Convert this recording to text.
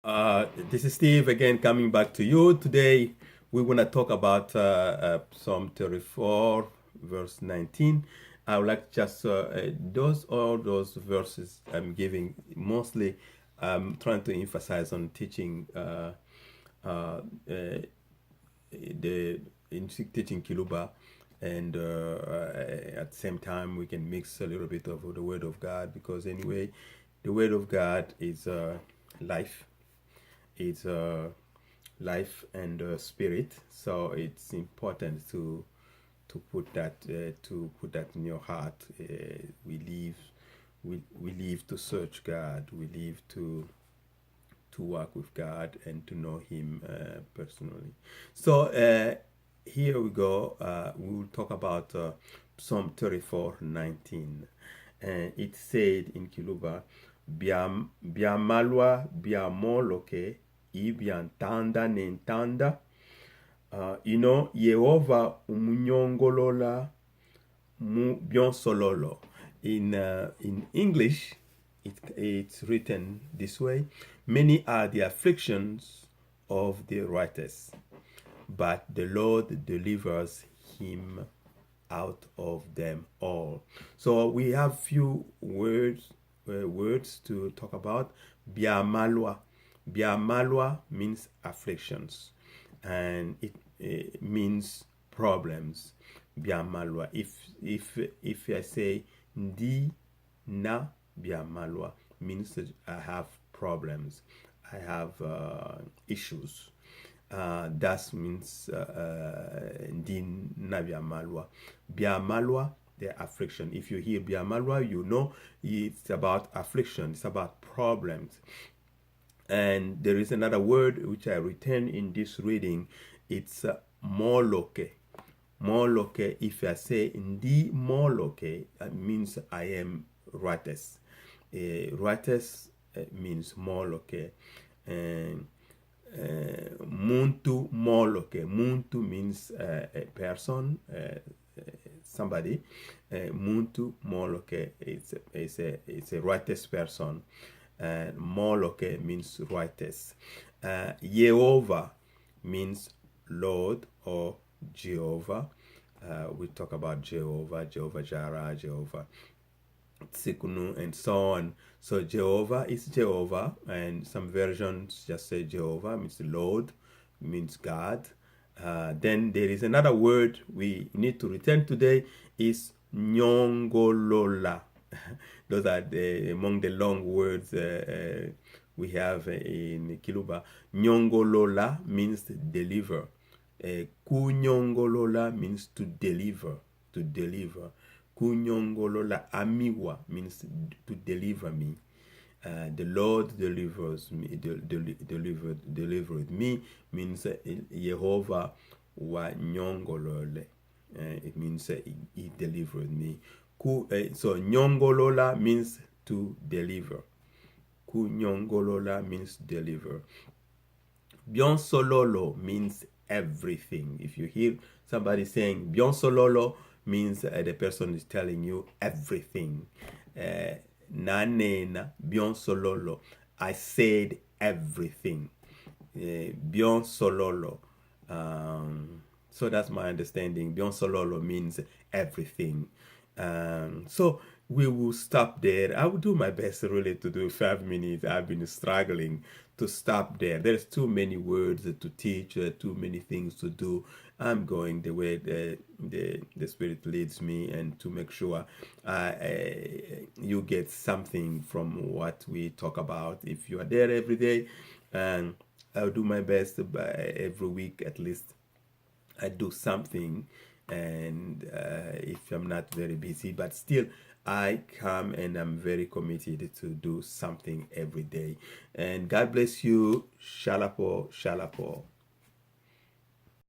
This is Steve again coming back to you. Today we want to talk about Psalm 34, verse 19. I would like just all those verses I'm giving, mostly I'm trying to emphasize on teaching the in teaching Kiluba, and at the same time we can mix a little bit of the Word of God, because anyway, the Word of God is life. It's life and spirit, so it's important to put that in your heart. We live to search God. We live to work with God and to know Him personally. So here we go. We will talk about Psalm 34:19. It said in Kiluba, Biamalwa biamoloke ibiantanda nentanda. Yehova umunyongolola mu bionsololo. In English, it's written this way: many are the afflictions of the righteous, but the Lord delivers him out of them all. So we have few words to talk about. Biamalwa. Biamalwa means afflictions, and it means problems. Biamalwa. If I say ndi na biamalwa, means that I have problems, I have issues. That means din na biamalwa. Biamalwa, the affliction. If you hear biamalwa, you know it's about affliction, it's about problems. And there is another word which I return in this reading. It's moloke. Moloke, if I say ndi moloke, it means I am righteous. Righteous means moloke. And muntu moloke. Muntu means a person, somebody. Muntu moloke, it's a righteous person. And moloke means righteous. Yehovah means Lord or Jehovah. We talk about Jehovah, Jehovah Jireh, Jehovah Tsikunu, and so on. So Jehovah is Jehovah, and some versions just say Jehovah means Lord, means God. Then there is another word we need to return today, is nyongolola. Those are among the long words we have in Kiluba. Nyongolola means deliver. Kunyongolola means to deliver, to deliver. Kunyongolola amiwa means to deliver me. The Lord delivers me. Delivered me means Yehovah wa nyongolole. It means he delivered me. So nyongolola means to deliver. Kunyongolola means deliver. Bionsololo means everything. If you hear somebody saying bionsololo, means the person is telling you everything. Nanena bionsololo, I said everything. Bionsololo. So that's my understanding. Bionsololo means everything. So we will stop there. I will do my best really to do 5 minutes. I've been struggling to stop there. There's too many words to teach, too many things to do. I'm going the way the Spirit leads me, and to make sure you get something from what we talk about. If you are there every day, and I'll do my best every week at least. I do something, and if I'm not very busy, but still I come and I'm very committed to do something every day. And God bless you. Shalapo, shalapo.